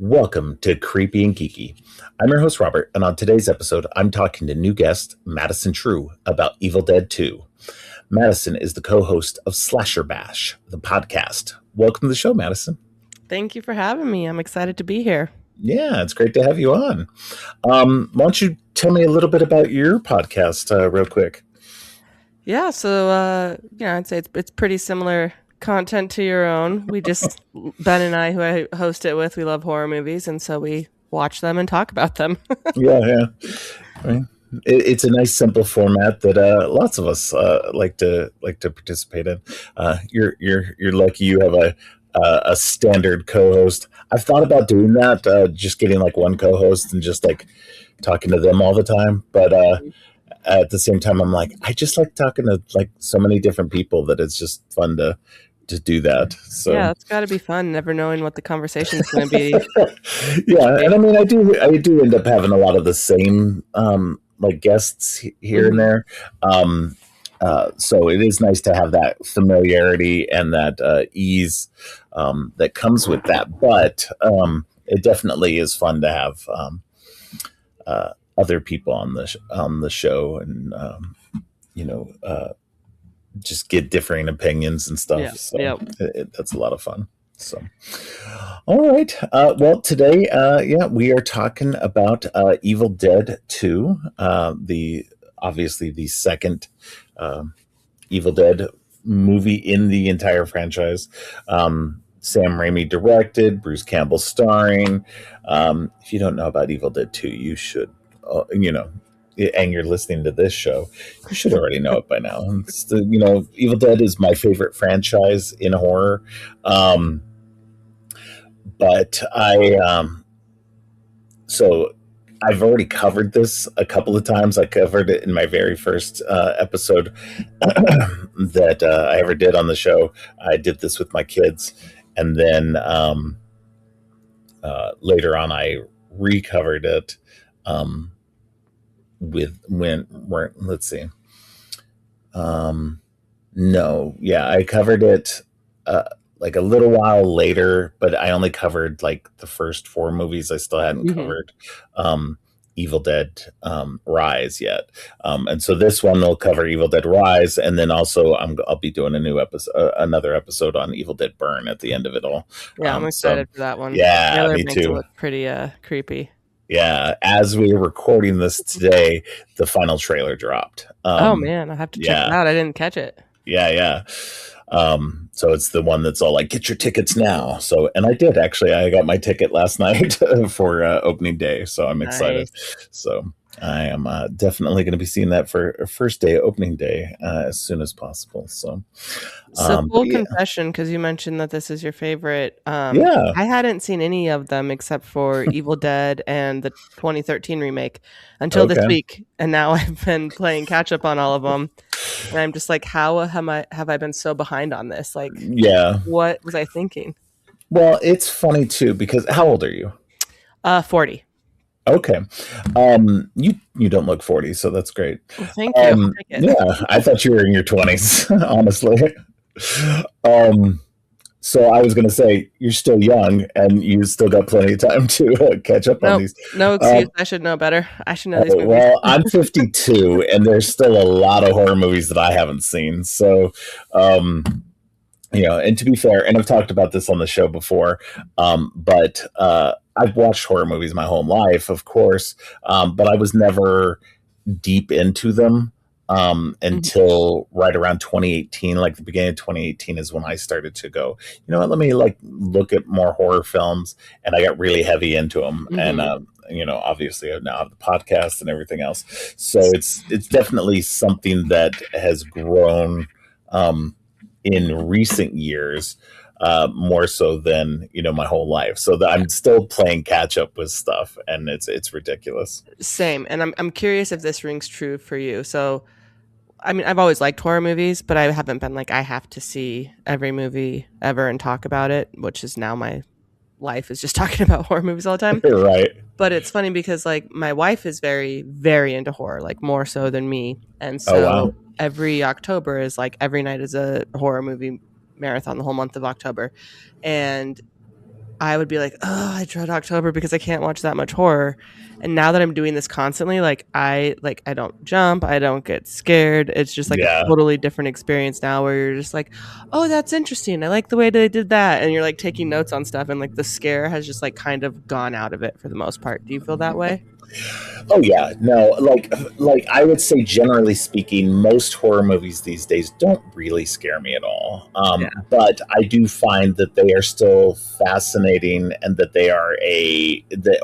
Welcome to Creepy and Geeky. I'm your host, Robert, and on today's episode, I'm talking to new guest Madisen Treu about Evil Dead 2. Madisen is the co-host of Slasher Bash, the podcast. Welcome to the show, Madisen. Thank you for having me. I'm excited to be here. Yeah, it's great to have you on. Why don't you tell me a little bit about your podcast real quick? Yeah, so I'd say it's pretty similar content to your own. We just Ben and I, who I host it with, we love horror movies, and so we watch them and talk about them. Yeah. I mean, it's a nice, simple format that lots of us like to participate in. You're lucky you have a standard co-host. I've thought about doing that, just getting like one co-host and just like talking to them all the time, but at the same time, I'm like, I just like talking to like so many different people that it's just fun to do that. So yeah, it's got to be fun, never knowing what the conversation is going to be. Yeah, and I mean, I do end up having a lot of the same like guests here and there. So it is nice to have that familiarity and that ease that comes with that. But it definitely is fun to have other people on the show, and just get differing opinions and stuff. That's a lot of fun. So, all right. Well, today, we are talking about Evil Dead 2, obviously the second Evil Dead movie in the entire franchise. Sam Raimi directed, Bruce Campbell starring. If you don't know about Evil Dead 2, you should, and you're listening to this show, you should already know it by now. Evil Dead is my favorite franchise in horror. But so I've already covered this a couple of times. I covered it in my very first episode that I ever did on the show. I did this with my kids. And then later on, I recovered it I covered it like a little while later, but I only covered like the first 4 movies. I still hadn't covered Evil Dead Rise yet, and so this one will cover Evil Dead Rise, and then also I'll be doing another episode on Evil Dead Burn at the end of it all. Yeah, I'm excited for that one. Yeah, me makes too. It look pretty creepy. Yeah, as we were recording this today, the final trailer dropped. Oh man, I have to check it out. I didn't catch it. Yeah. So it's the one that's all like, get your tickets now. So, and I did actually. I got my ticket last night for opening day, so I'm excited. Nice. So I am definitely going to be seeing that for first day opening day as soon as possible. So full confession, because you mentioned that this is your favorite. I hadn't seen any of them except for Evil Dead and the 2013 remake until this week, and now I've been playing catch up on all of them. And I'm just like, how have I been so behind on this? Like, what was I thinking? Well, it's funny too, because how old are you? 40. Okay. You don't look 40, so that's great. Well, thank you. Yeah, I thought you were in your 20s, honestly. So I was going to say, you're still young and you still got plenty of time to catch up on these. No excuse. I should know better. I should know these movies. Well, I'm 52 and there's still a lot of horror movies that I haven't seen. So, and to be fair, and I've talked about this on the show before, but I've watched horror movies my whole life, of course, but I was never deep into them. Until right around 2018, like the beginning of 2018 is when I started to go, you know what, let me like look at more horror films, and I got really heavy into them. And, obviously I now have the podcast and everything else. So it's definitely something that has grown, in recent years, more so than, my whole life. So that I'm still playing catch up with stuff, and it's ridiculous. Same. And I'm curious if this rings true for you. So, I mean, I've always liked horror movies, but I haven't been like, I have to see every movie ever and talk about it, which is now my life is just talking about horror movies all the time. Right. But it's funny because like my wife is very, very into horror, like more so than me. And so every October is like every night is a horror movie marathon, the whole month of October. And I would be like, oh, I dread October because I can't watch that much horror. And now that I'm doing this constantly, I don't jump, I don't get scared. It's just like a totally different experience now where you're just like, oh, that's interesting. I like the way they did that. And you're like taking notes on stuff, and like the scare has just like kind of gone out of it for the most part. Do you feel that way? Oh yeah, no, like I would say, generally speaking, most horror movies these days don't really scare me at all. But I do find that they are still fascinating, and that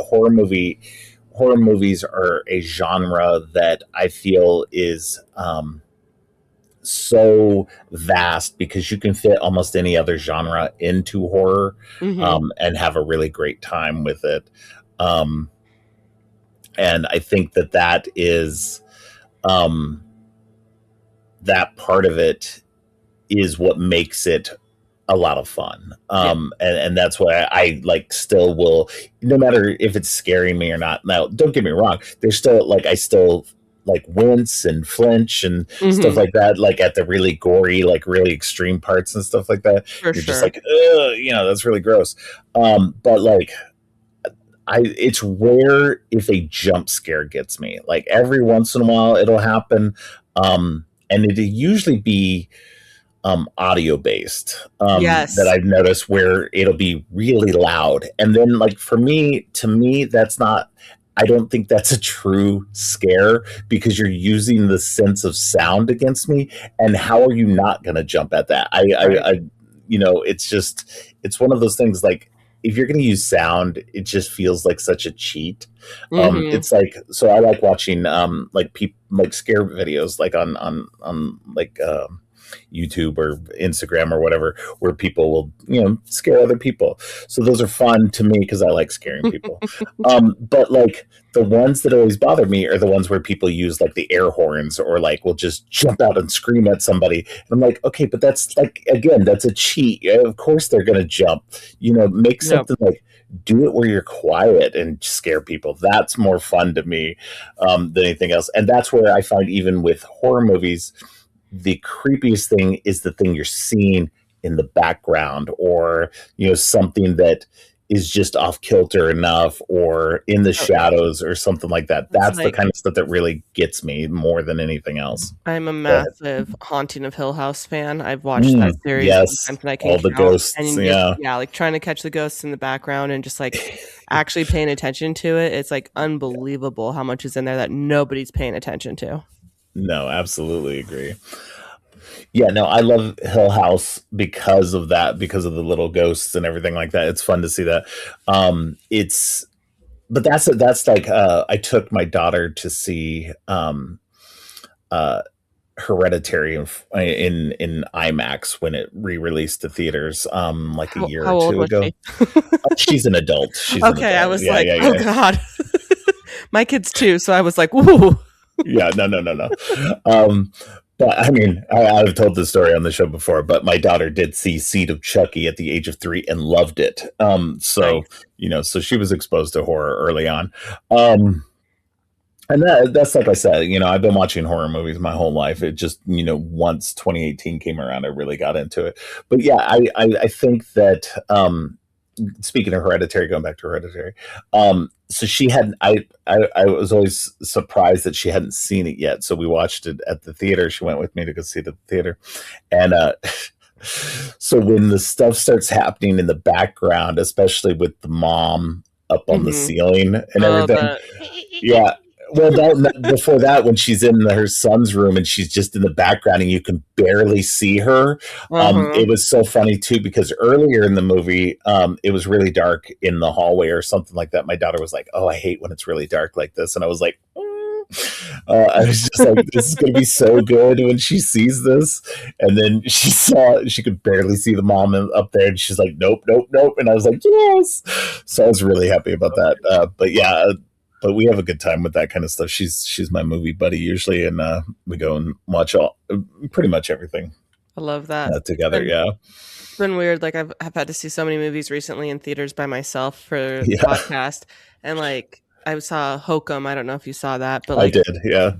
horror movies are a genre that I feel is so vast, because you can fit almost any other genre into horror, and have a really great time with it. And I think that is that part of it is what makes it a lot of fun. And that's why I like still will, no matter if it's scaring me or not. Now, don't get me wrong, there's still like, I still like wince and flinch and stuff like that, like at the really gory, like really extreme parts and stuff like that. You're just like, that's really gross. But like, it's rare if a jump scare gets me. Like every once in a while it'll happen. And it'll usually be audio based, that I've noticed, where it'll be really loud. And then like to me, that's not, I don't think that's a true scare, because you're using the sense of sound against me. And how are you not going to jump at that? I it's one of those things, like, if you're going to use sound, it just feels like such a cheat. It's like, so I like watching like scare videos, like on like YouTube or Instagram or whatever, where people will scare other people. So those are fun to me because I like scaring people. But like the ones that always bother me are the ones where people use like the air horns, or like will just jump out and scream at somebody. And I'm like, okay, but that's like, again, that's a cheat. Of course they're gonna jump. Make something like, do it where you're quiet and scare people. That's more fun to me than anything else. And that's where I find, even with horror movies, the creepiest thing is the thing you're seeing in the background, or something that is just off kilter enough, or in the shadows, or something like that. That's the kind of stuff that really gets me more than anything else. I'm a massive Haunting of Hill House fan. I've watched that series times, and I can all the ghosts. And like trying to catch the ghosts in the background and just like actually paying attention to it. It's like unbelievable how much is in there that nobody's paying attention to. No, absolutely agree. Yeah, no, I love Hill House because of that, because of the little ghosts and everything like that. It's fun to see that. But that's like, I took my daughter to see Hereditary in IMAX when it re-released to theaters like a year or two ago. She's an adult. Okay, I was oh God. My kids too, so I was like, woo. Yeah, no. But I mean, I've told this story on the show before, but my daughter did see Seed of Chucky at the age of 3 and loved it. So she was exposed to horror early on. And that's like I said, I've been watching horror movies my whole life. It just, once 2018 came around, I really got into it. But yeah, I think that, speaking of Hereditary, going back to Hereditary, so she hadn't. I was always surprised that she hadn't seen it yet. So we watched it at the theater. She went with me to go see it at the theater, and so when the stuff starts happening in the background, especially with the mom up on the ceiling and everything, yeah. Well, before that, when she's in her son's room and she's just in the background and you can barely see her, it was so funny too, because earlier in the movie, it was really dark in the hallway or something like that. My daughter was like, "Oh, I hate when it's really dark like this," and I was like, I was just like, "This is going to be so good when she sees this." And then she could barely see the mom up there, and she's like, "Nope, nope, nope," and I was like, "Yes!" So I was really happy about that. But yeah. But we have a good time with that kind of stuff. She's my movie buddy usually, and we go and watch pretty much everything. I love that together. It's been weird. Like I've had to see so many movies recently in theaters by myself for the podcast, and like I saw Hokum. I don't know if you saw that, but I did, yeah.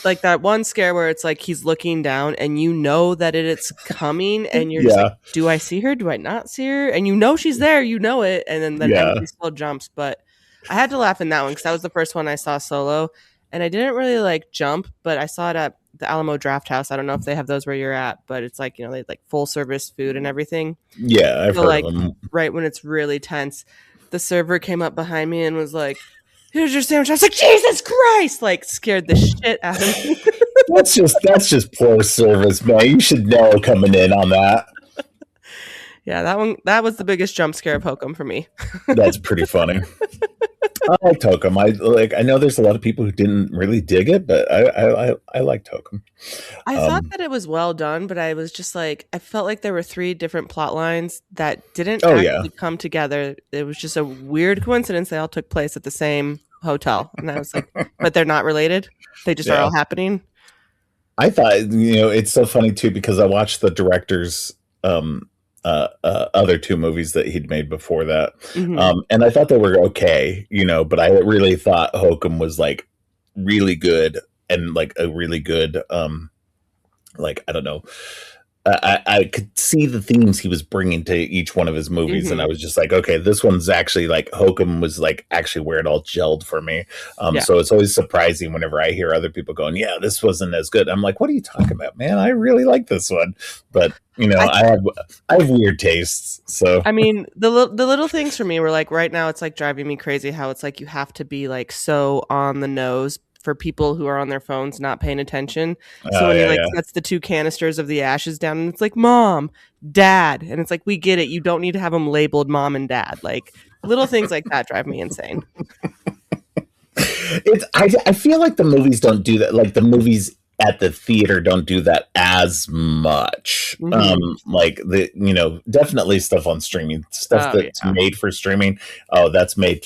Like that one scare where it's like he's looking down and you know that it's coming and you're just like, do I see her? Do I not see her? And you know she's there, you know it, and then she still jumps. But I had to laugh in that one because that was the first one I saw solo, and I didn't really like jump, but I saw it at the Alamo Draft House. I don't know if they have those where you're at, but it's like, they have like full service food and everything. Yeah, I've heard of them. Right when it's really tense, the server came up behind me and was like, here's your sandwich. I was like, Jesus Christ! Like, scared the shit out of me. That's just poor service, man. You should know coming in on that. Yeah, that was the biggest jump scare of Hokum for me. That's pretty funny. I liked Hokum. I know there's a lot of people who didn't really dig it, but I liked Hokum. I thought that it was well done, but I was just like, I felt like there were 3 different plot lines that didn't actually come together. It was just a weird coincidence. They all took place at the same hotel, and I was like, but they're not related. They just are all happening. I thought, it's so funny too, because I watched the director's other 2 movies that he'd made before that. And I thought they were okay, but I really thought Hokum was like really good, and like a really good, like, I don't know. I could see the themes he was bringing to each one of his movies, and I was just like, okay, this one's actually like, Hokum was like actually where it all gelled for me. So it's always surprising whenever I hear other people going, yeah, this wasn't as good. I'm like, what are you talking about, man? I really like this one. But I have weird tastes. So I mean, the little things for me were like, right now it's like driving me crazy how it's like you have to be like so on the nose for people who are on their phones not paying attention. So when he sets the 2 canisters of the ashes down, and it's like, Mom, Dad, and it's like, we get it, you don't need to have them labeled Mom and Dad. Like, little things like that drive me insane. I feel like the movies don't do that. Like, the movies at the theater don't do that as much. Like, definitely stuff on streaming, stuff that's made for streaming. That's made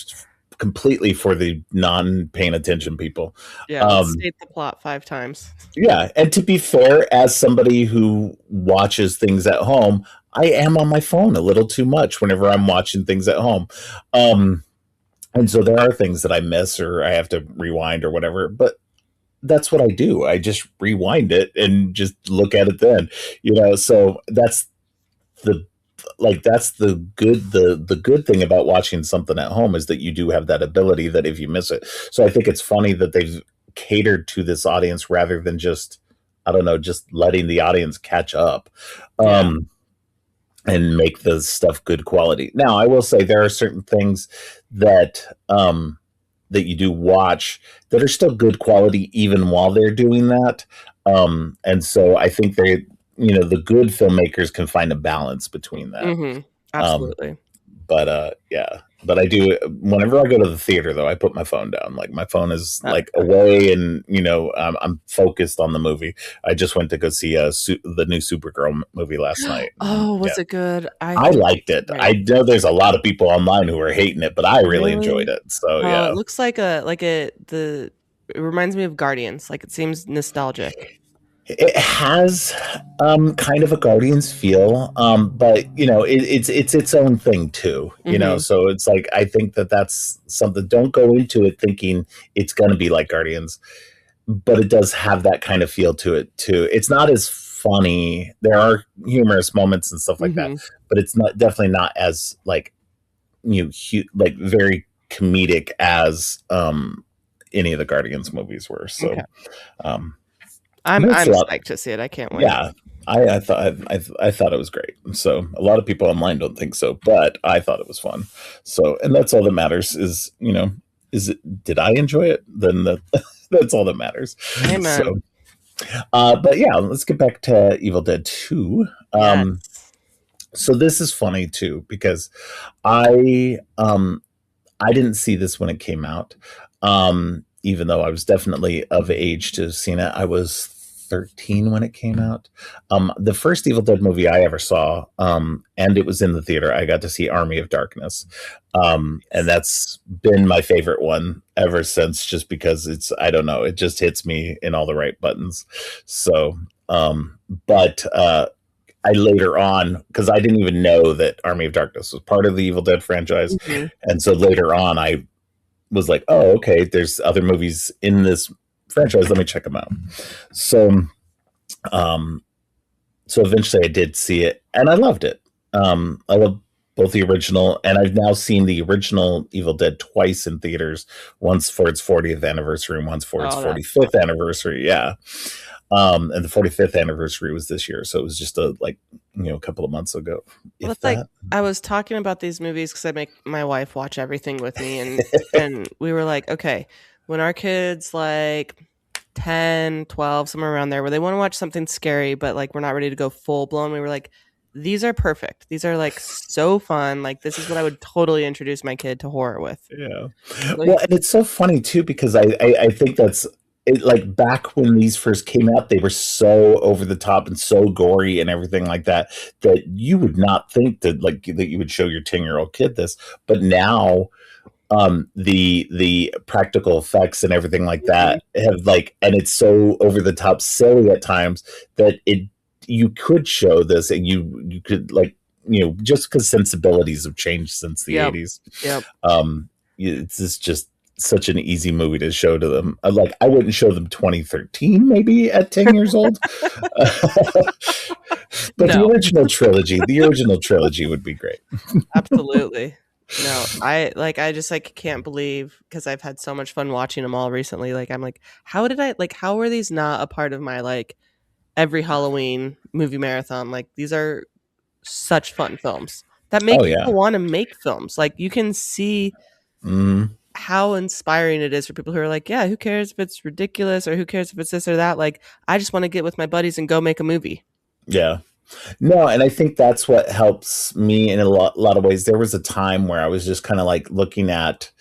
completely for the non-paying attention people. Let's state the plot 5 times. Yeah, and to be fair, as somebody who watches things at home, I am on my phone a little too much whenever I'm watching things at home. And so there are things that I miss, or I have to rewind or whatever, but that's what I do. I just rewind it and just look at it then. So that's the good thing about watching something at home, is that you do have that ability that if you miss it. So I think it's funny that they've catered to this audience rather than just, I don't know, just letting the audience catch up and make the stuff good quality. Now, I will say there are certain things that that you do watch that are still good quality even while they're doing that. And so I think the good filmmakers can find a balance between that. Absolutely. But I do, whenever I go to the theater, though, I put my phone down. Like, my phone is like away, and I'm focused on the movie. I just went to go see the new Supergirl movie last night. Oh, was it good? I liked it. Right. I know there's a lot of people online who are hating it, but I really enjoyed it. So it looks like it reminds me of Guardians. Like, it seems nostalgic. It has kind of a Guardians feel, but it's its own thing too. So it's like, I think that's something. Don't go into it thinking it's going to be like Guardians, but it does have that kind of feel to it too. It's not as funny. There are humorous moments and stuff like that, but it's definitely not as like like very comedic as any of the Guardians movies were. So. Okay. I'm psyched to see it. I can't wait. Yeah, I thought it was great. So a lot of people online don't think so, but I thought it was fun. So, and that's all that matters. Is did I enjoy it? Then that's all that matters. Amen. So, but yeah, let's get back to Evil Dead 2. Yes. So this is funny too, because I didn't see this when it came out. Even though I was definitely of age to have seen it. I was 13 when it came out. The first Evil Dead movie I ever saw, and it was in the theater, I got to see Army of Darkness. And that's been my favorite one ever since, just because I don't know, it just hits me in all the right buttons. So, but I later on, because I didn't even know that Army of Darkness was part of the Evil Dead franchise. And so later on, I was like, oh, okay, there's other movies in this franchise. Let me check them out. So, so eventually I did see it, and I loved it. I love both the original, and I've now seen the original Evil Dead twice in theaters, once for its 40th anniversary and once for its 45th anniversary. Yeah. And the 45th anniversary was this year, so it was just a couple of months ago. Well, it's like I was talking about these movies because I make my wife watch everything with me, and and we were like, okay, when our kids like 10, 12, somewhere around there, where they want to watch something scary, but like we're not ready to go full blown, we were like, these are perfect. These are like so fun. Like this is what I would totally introduce my kid to horror with. Yeah. Well, and it's so funny too, because I think that's it. Like back when these first came out, they were so over the top and so gory and everything like that, that you would not think that that you would show your 10-year-old kid this. But now the practical effects and everything like that have and it's so over the top silly at times that you could show this, and you could just because sensibilities have changed since the 80s. Yep. It's just such an easy movie to show to them. I wouldn't show them 2013 maybe at 10 years old. But the original trilogy would be great. Absolutely. No, I just can't believe, because I've had so much fun watching them all recently. I'm like, how were these not a part of my every Halloween movie marathon? These are such fun films that make people want to make films. You can see how inspiring it is for people who are like, yeah, who cares if it's ridiculous, or who cares if it's this or that? I just want to get with my buddies and go make a movie. Yeah. No, and I think that's what helps me in a lot of ways. There was a time where I was just kind of looking at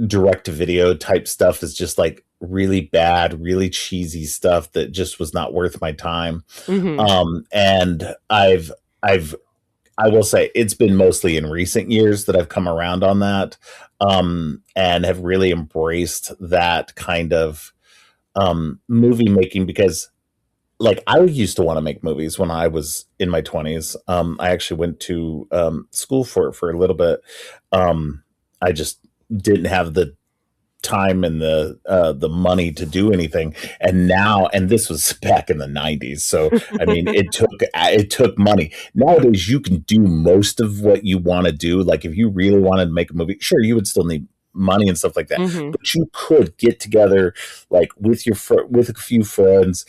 direct to video type stuff is just really bad, really cheesy stuff that just was not worth my time. And I will say it's been mostly in recent years that I've come around on that, and have really embraced that kind of movie making, because I used to want to make movies when I was in my 20s. I actually went to school for a little bit. I just didn't have the time and the money to do anything. And this was back in the 90s. So, I mean, it took money. Nowadays, you can do most of what you want to do. If you really wanted to make a movie, sure, you would still need money and stuff like that. But you could get together with a few friends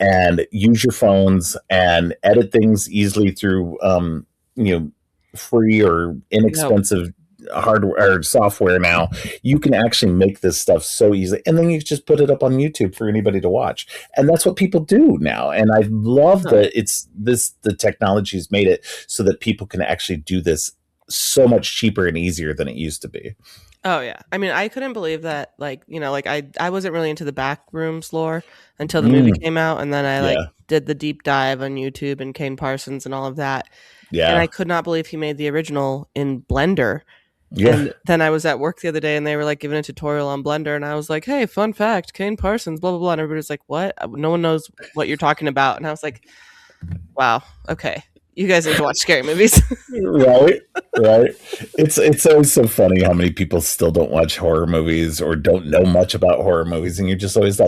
and use your phones and edit things easily through free or inexpensive hardware or software. Now you can actually make this stuff so easily, and then you just put it up on YouTube for anybody to watch, and that's what people do now. And I love that the technology's made it so that people can actually do this so much cheaper and easier than it used to be. Oh yeah. I mean, I couldn't believe that, I wasn't really into the Backrooms lore until the movie came out, and then I did the deep dive on YouTube and Kane Parsons and all of that. Yeah. And I could not believe he made the original in Blender. Yeah. And then I was at work the other day and they were giving a tutorial on Blender, and I was like, hey, fun fact, Kane Parsons, blah, blah, blah. And everybody's like, what? No one knows what you're talking about. And I was like, wow, okay. You guys need to watch scary movies. Right. It's always so funny how many people still don't watch horror movies or don't know much about horror movies. And you're just always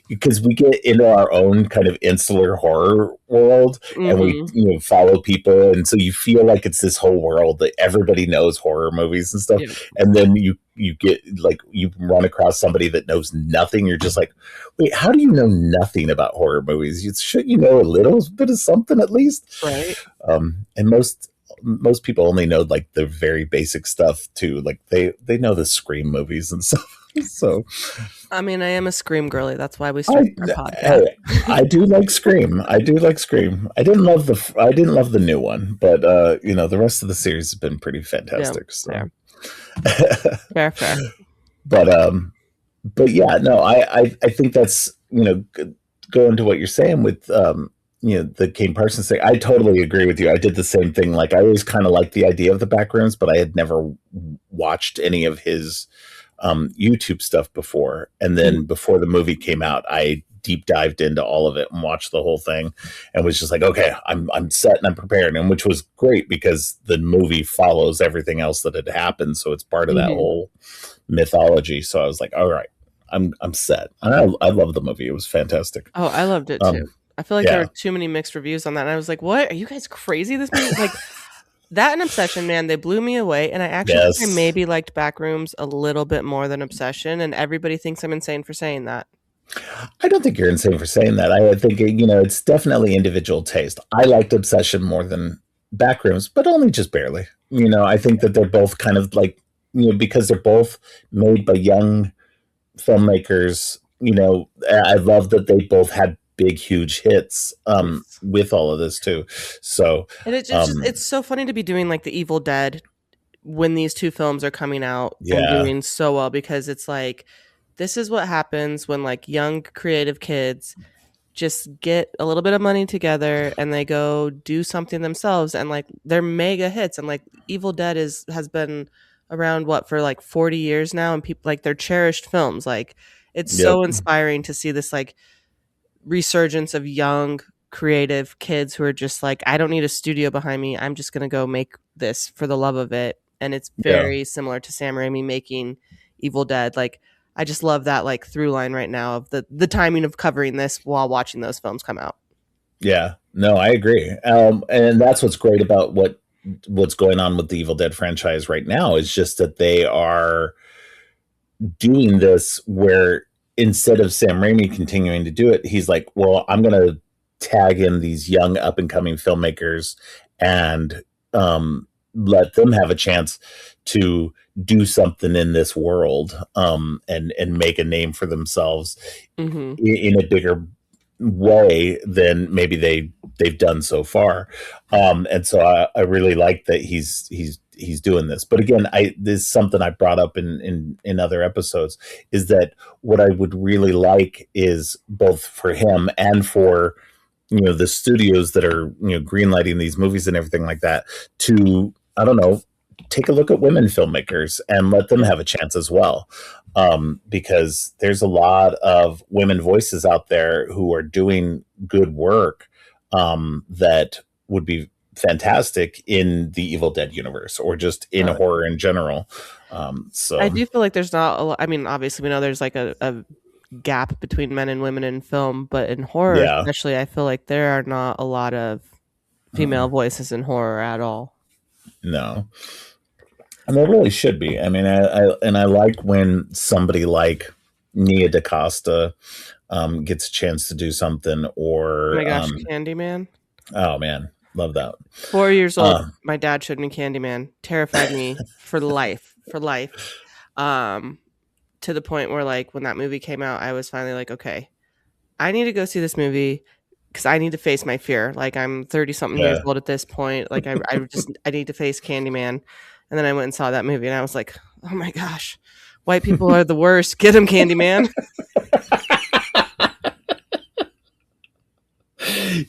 because we get into our own kind of insular horror world, and we follow people. And so you feel like it's this whole world that everybody knows horror movies and stuff. Yeah. And then you get you run across somebody that knows nothing. You're just like, wait, how do you know nothing about horror movies? Shouldn't you know a little bit of something at least? Right. And most people only know the very basic stuff too. They know the Scream movies and stuff. So, I mean, I am a Scream girly. That's why we started our podcast. I do like Scream. I didn't love the new one, but the rest of the series has been pretty fantastic. Yeah, so. Fair. But yeah, no, I think that's going to what you're saying with the Kane Parsons thing. I totally agree with you. I did the same thing. I always kind of liked the idea of the Backrooms, but I had never watched any of his YouTube stuff before. And then before the movie came out, I deep dived into all of it and watched the whole thing, and was just like, okay, I'm set and I'm prepared, and which was great because the movie follows everything else that had happened, so it's part of that whole mythology. So I was like, all right, I'm set. And I love the movie. It was fantastic. Oh, I loved it too. I feel like there were too many mixed reviews on that, and I was like, what? Are you guys crazy? This movie, like, that and Obsession, man, they blew me away. And I actually think I maybe liked Backrooms a little bit more than Obsession, and everybody thinks I'm insane for saying that. I don't think you're insane for saying that. I think, it's definitely individual taste. I liked Obsession more than Backrooms, but only just barely. I think that they're both kind of like, because they're both made by young filmmakers. I love that they both had big, huge hits with all of this too. So, and it's so funny to be doing like the Evil Dead when these two films are coming out and doing so well, because it's like, this is what happens when like young creative kids just get a little bit of money together and they go do something themselves, and like they're mega hits. And like Evil Dead has been around for like 40 years now, and people like, they're cherished films. Like, it's so inspiring to see this like resurgence of young creative kids who are just like, I don't need a studio behind me, I'm just gonna go make this for the love of it. And it's very similar to Sam Raimi making Evil Dead. Like, I just love that like through line right now of the timing of covering this while watching those films come out. Yeah, no, I agree. And that's what's great about what's going on with the Evil Dead franchise right now, is just that they are doing this where instead of Sam Raimi continuing to do it, he's like, well, I'm going to tag in these young up and coming filmmakers and let them have a chance to do something in this world and make a name for themselves in a bigger way than maybe they've done so far. And so I really like that he's doing this. But again, this is something I brought up in other episodes, is that what I would really like is both for him and for the studios that are greenlighting these movies and everything like that to, I don't know, take a look at women filmmakers and let them have a chance as well. Because there's a lot of women voices out there who are doing good work that would be fantastic in the Evil Dead universe or just in horror in general. So I do feel like there's not a lot. I mean, obviously we know there's like a gap between men and women in film, but in horror especially, I feel like there are not a lot of female voices in horror at all. No. And there really should be. I mean, I like when somebody like Nia DaCosta gets a chance to do something, or oh my gosh, Candyman. Oh man, love that. 4 years old, my dad showed me Candyman. Terrified me for life. To the point where like when that movie came out, I was finally like, okay, I need to go see this movie because I need to face my fear. Like, I'm 30 something years old at this point. Like I need to face Candyman. And then I went and saw that movie and I was like, oh my gosh, white people are the worst. Get him, Candyman.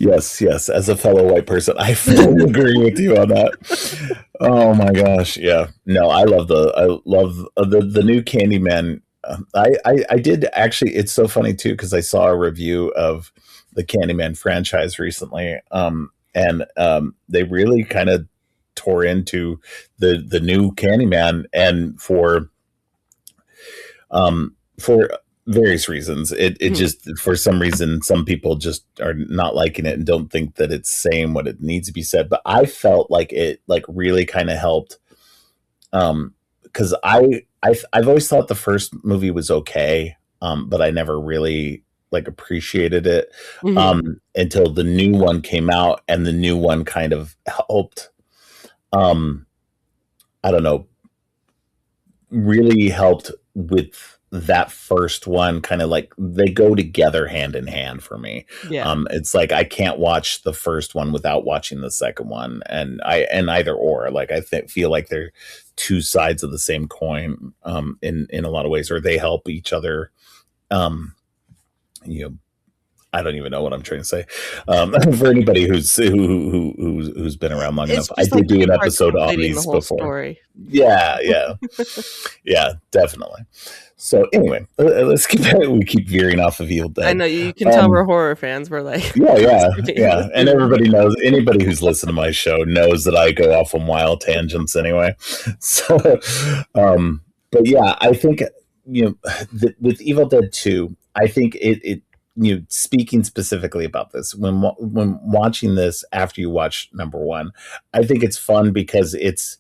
Yes. As a fellow white person, I fully agree with you on that. Oh my gosh. Yeah. No, I love the new Candyman. I did actually, it's so funny too, because I saw a review of the Candyman franchise recently. And they really kind of tore into the new Candyman, and for various reasons. It just, for some reason, some people just are not liking it and don't think that it's saying what it needs to be said. But I felt like it like really kind of helped. Because I've always thought the first movie was okay, but I never really like appreciated it until the new one came out, and the new one kind of helped. I don't know, really helped with that first one. Kind of like they go together hand in hand for me. It's like I can't watch the first one without watching the second one, and either or. Like I feel like they're two sides of the same coin in a lot of ways, or they help each other I don't even know what I'm trying to say. For anybody who's been around long enough, I did do an episode on these before. Story. Yeah, yeah, definitely. So anyway, let's we keep veering off of Evil Dead. I know you can tell we're horror fans. We're like, yeah, and everybody knows. Anybody who's listened to my show knows that I go off on wild tangents anyway. So, but yeah, I think with Evil Dead 2, I think it speaking specifically about this, when watching this after you watch number 1, I think it's fun because it's,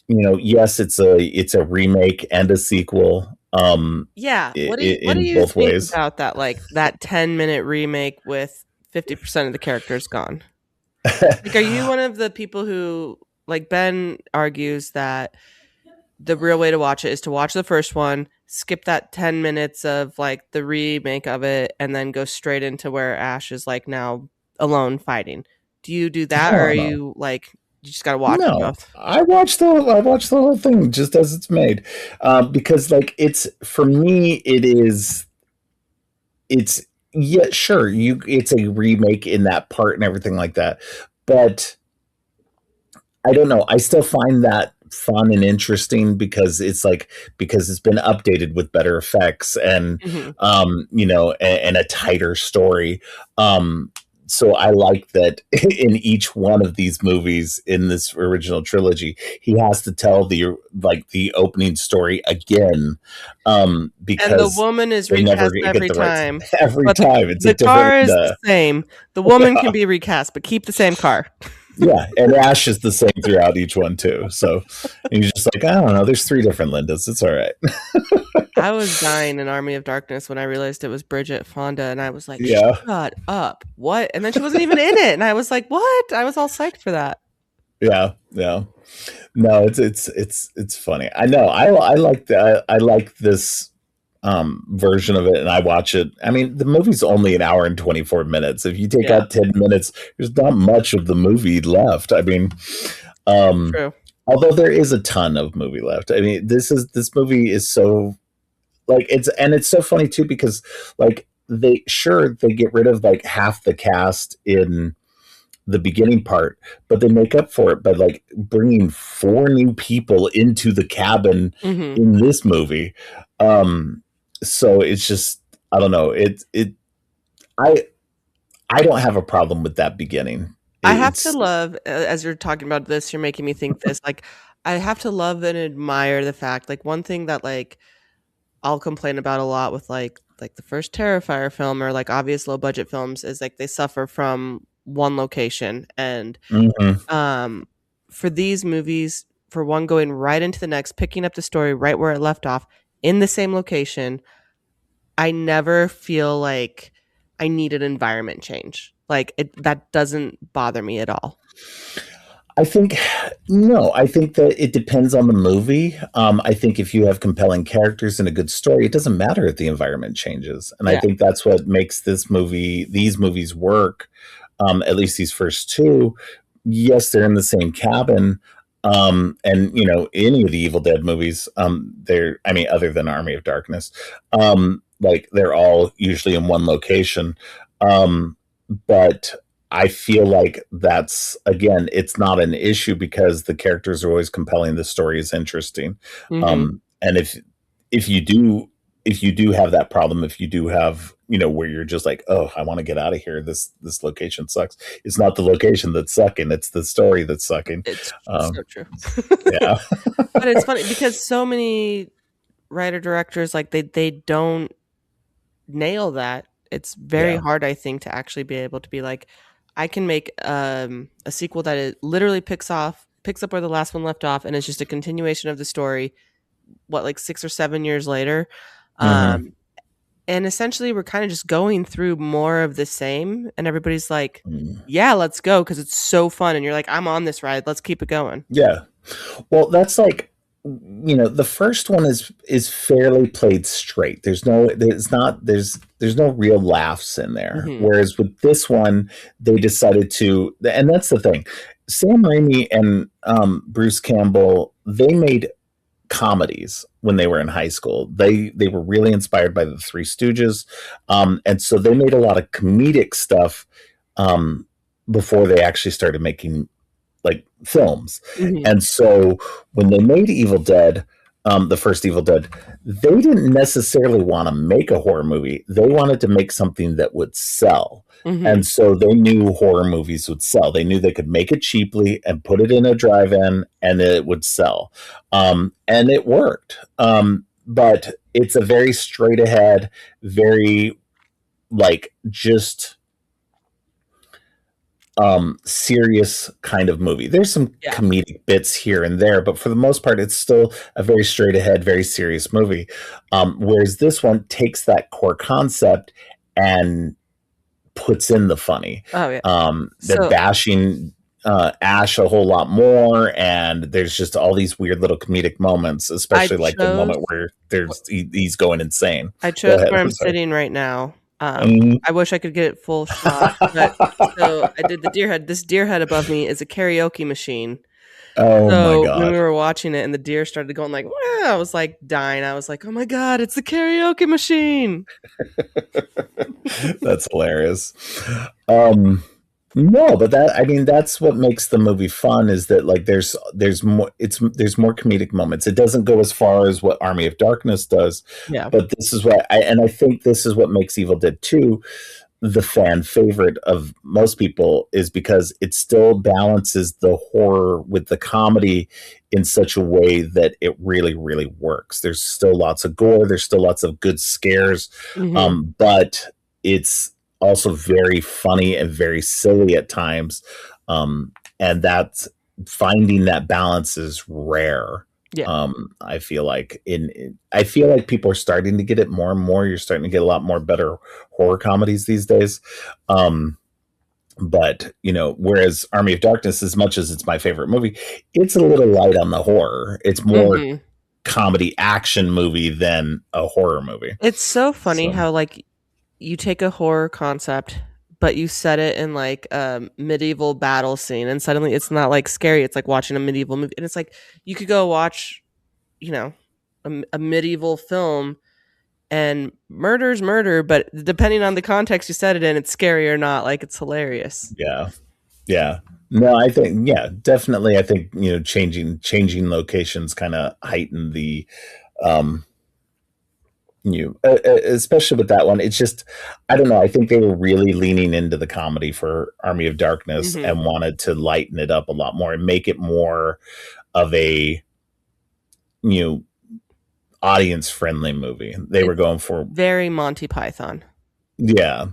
yes, it's a remake and a sequel. Yeah. What do you think about that? Like that 10-minute remake with 50% of the characters gone? Like, are you one of the people who, like, Ben argues that the real way to watch it is to watch the first one, skip that 10 minutes of like the remake of it, and then go straight into where Ash is like now alone fighting? Do you do that, or are you like, you just gotta watch it both? I watched the whole thing just as it's made, because like for me it's yeah, sure, it's a remake in that part and everything like that, but I don't know, I still find that fun and interesting because it's been updated with better effects and and a tighter story. So I like that in each one of these movies in this original trilogy, he has to tell the opening story again, because and the woman is recast every time. Every time, it's the car is the same. The woman can be recast, but keep the same car. Yeah, and Ash is the same throughout each one too. So you're just like, I don't know, there's 3 different Lindas. It's all right. I was dying in Army of Darkness when I realized it was Bridget Fonda, and I was like, shut up. What? And then she wasn't even in it, and I was like, what? I was all psyched for that. Yeah. No, it's funny. I know. I like that. I like this version of it, and I watch it. I mean, the movie's only an hour and 24 minutes. If you take out 10 minutes, there's not much of the movie left. I mean, true. Although there is a ton of movie left. I mean, this movie is so it's so funny too, because like they get rid of like half the cast in the beginning part, but they make up for it by like bringing 4 new people into the cabin in this movie. So it's just, I don't know. I don't have a problem with that beginning. I have to love, as you're talking about this, you're making me think this, like, I have to love and admire the fact, like, one thing that like I'll complain about a lot with like the first Terrifier film or like obvious low budget films is like they suffer from one location, and for these movies, for one, going right into the next, picking up the story right where it left off in the same location, I never feel like I need an environment change. Like that doesn't bother me at all. I think that it depends on the movie. I think if you have compelling characters and a good story, it doesn't matter if the environment changes. And I think that's what makes these movies work. At least these first 2. Yes, they're in the same cabin. And any of the Evil Dead movies, other than Army of Darkness, like they're all usually in one location. But I feel like that's, again, it's not an issue because the characters are always compelling. The story is interesting. And if you do have that problem, if you do have, where you're just like, oh, I want to get out of here. This location sucks. It's not the location that's sucking. It's the story that's sucking. It's so true. Yeah. But it's funny because so many writer directors, like they don't nail that. It's very hard, I think, to actually be able to be like, I can make a sequel that it literally picks up where the last one left off, and it's just a continuation of the story. What, like 6 or 7 years later, and essentially we're kind of just going through more of the same, and everybody's like, "Yeah, let's go," because it's so fun, and you're like, "I'm on this ride. Let's keep it going." Yeah, well, that's like, the first one is fairly played straight. There's no real laughs in there. Whereas with this one, they decided to, and that's the thing. Sam Raimi and Bruce Campbell, they made comedies when they were in high school. They were really inspired by the Three Stooges, and so they made a lot of comedic stuff before they actually started making like films. Mm-hmm. And so when they made Evil Dead, the first Evil Dead, they didn't necessarily want to make a horror movie. They wanted to make something that would sell. Mm-hmm. And so they knew horror movies would sell. They knew they could make it cheaply and put it in a drive-in and it would sell. And it worked. But it's a very straight ahead, very like just serious kind of movie. There's some comedic bits here and there, but for the most part, it's still a very straight ahead, very serious movie. Whereas this one takes that core concept and puts in the funny. Oh, yeah. They're bashing Ash a whole lot more, and there's just all these weird little comedic moments, especially like the moment where he's going insane. I chose where I'm sitting right now. I wish I could get it full shot, but so I did the deer head. This deer head above me is a karaoke machine. Oh my God. When we were watching it and the deer started going like, wow, I was like dying. I was like, oh my God, it's the karaoke machine. That's hilarious. No, but that's what makes the movie fun, is that like there's more more comedic moments. It doesn't go as far as what Army of Darkness does. Yeah. But this is what I think this is what makes Evil Dead 2 the fan favorite of most people, is because it still balances the horror with the comedy in such a way that it really, really works. There's still lots of gore, there's still lots of good scares, but it's also very funny and very silly at times. And that's finding that balance is rare. Yeah. I feel like people are starting to get it more and more. You're starting to get a lot more better horror comedies these days. But whereas Army of Darkness, as much as it's my favorite movie, it's a little light on the horror. It's more comedy action movie than a horror movie. It's so funny how like you take a horror concept, but you set it in like a medieval battle scene, and suddenly it's not like scary. It's like watching a medieval movie, and it's like you could go watch, a medieval film, and murder's murder, but depending on the context you set it in, it's scary or not. Like, it's hilarious. Yeah. No, I think definitely. I think changing locations kind of heighten the. Especially with that one, it's just, I don't know. I think they were really leaning into the comedy for Army of Darkness and wanted to lighten it up a lot more and make it more of a, audience friendly movie. They were going for very Monty Python. Yeah.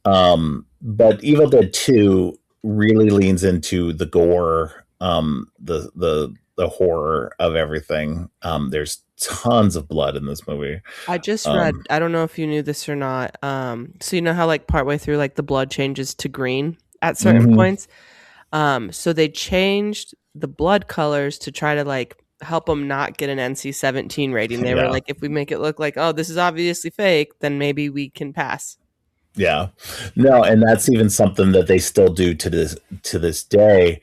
But Evil Dead 2 really leans into the gore, the horror of everything. There's tons of blood in this movie. I just read, I don't know if you knew this or not. So you know how like partway through, like the blood changes to green at certain points. So they changed the blood colors to try to like help them not get an NC-17 rating. They were like, if we make it look like, oh, this is obviously fake, then maybe we can pass. Yeah, no, and that's even something that they still do to this day.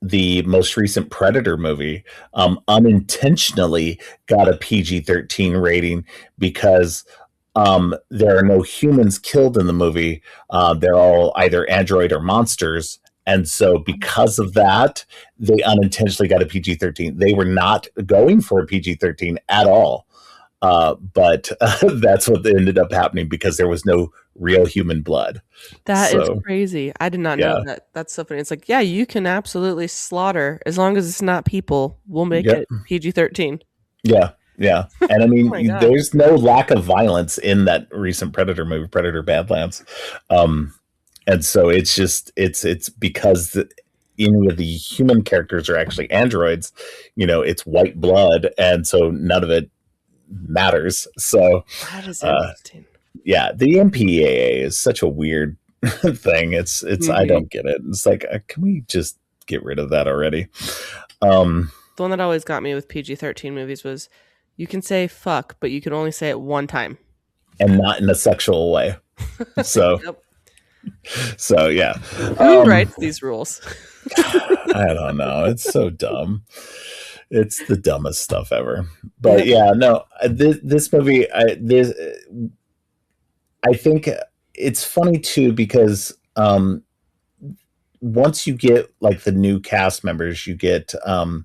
The most recent Predator movie unintentionally got a PG-13 rating because there are no humans killed in the movie. They're all either android or monsters. And so because of that, they unintentionally got a PG-13. They were not going for a PG-13 at all. But that's what ended up happening because there was no real human blood. That is crazy. I did not know that. That's so funny. It's like, yeah, you can absolutely slaughter as long as it's not people. We'll make it PG-13. Yeah. And I mean, there's no lack of violence in that recent Predator movie, Predator Badlands. And so it's just, it's because any of the human characters are actually androids, it's white blood. And so none of it matters. So that is interesting. Yeah, the MPAA is such a weird thing. It's I don't get it. It's like, can we just get rid of that already? The one that always got me with PG-13 movies was you can say fuck, but you can only say it one time. And not in a sexual way. So So yeah. Who writes these rules? I don't know. It's so dumb. It's the dumbest stuff ever. But yeah, no, this movie, I think it's funny too because once you get like the new cast members, you get the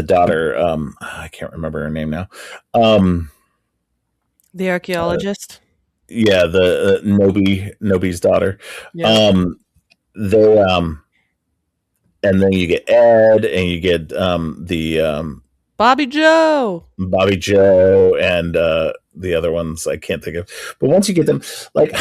daughter. I can't remember her name now. The archaeologist. Yeah, the Nobi's daughter. Yeah. They and then you get Ed, and you get the Bobby Joe, and the other ones I can't think of. But once you get them, like,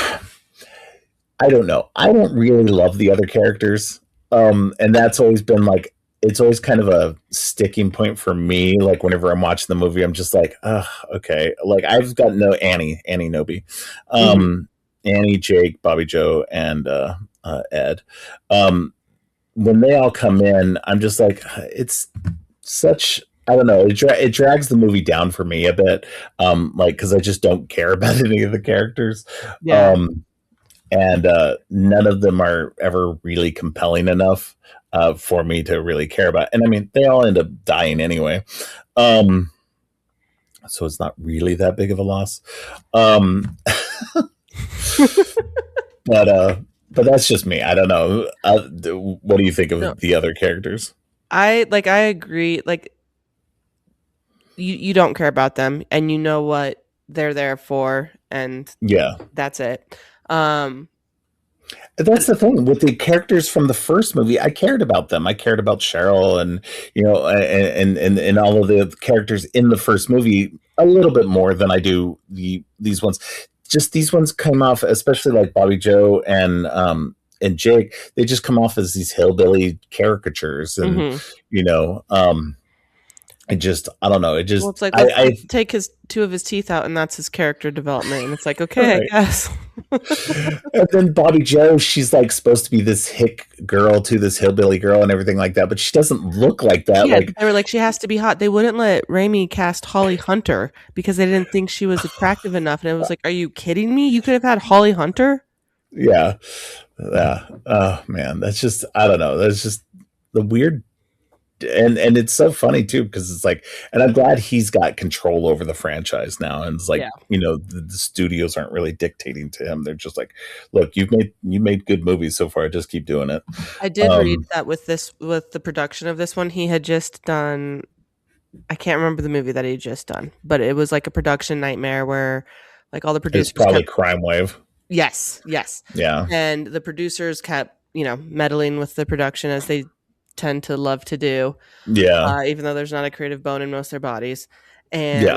I don't know. I don't really love the other characters, and that's always been like, it's always kind of a sticking point for me. Like whenever I'm watching the movie, I'm just like, okay. Like I've got no Annie Nobi, Annie, Jake, Bobby Joe, and Ed. When they all come in, I'm just like, it's such, I don't know, it drags the movie down for me a bit, like because I just don't care about any of the characters, and none of them are ever really compelling enough for me to really care about. And I mean, they all end up dying anyway, so it's not really that big of a loss. But that's just me. I don't know. What do you think of the other characters? I agree. Like, you don't care about them, and you know what they're there for, and that's it. That's the thing with the characters from the first movie. I cared about them. I cared about Cheryl, and and all of the characters in the first movie a little bit more than I do these ones. Just these ones come off, especially like Bobby Joe and Jake. They just come off as these hillbilly caricatures, and I don't know. It just, it's like, I take two of his teeth out, and that's his character development. And it's like, okay, right. I guess. And then Bobby Joe, she's like supposed to be this hick girl to this hillbilly girl and everything like that, but she doesn't look like that. Yeah, they were like, she has to be hot. They wouldn't let Raimi cast Holly Hunter because they didn't think she was attractive enough. And it was like, are you kidding me? You could have had Holly Hunter? Yeah. Oh man, that's just, I don't know. That's just the weird. And it's so funny too, because it's like, and I'm glad he's got control over the franchise now, and it's like, the studios aren't really dictating to him. They're just like, look, you made good movies so far, just keep doing it. I did read that with the production of this one, he had just done, I can't remember the movie that he had just done, but it was like a production nightmare where like all the producers, it's probably Crime Wave. Yes, yeah, and the producers kept meddling with the production, as they tend to love to do, even though there's not a creative bone in most of their bodies. And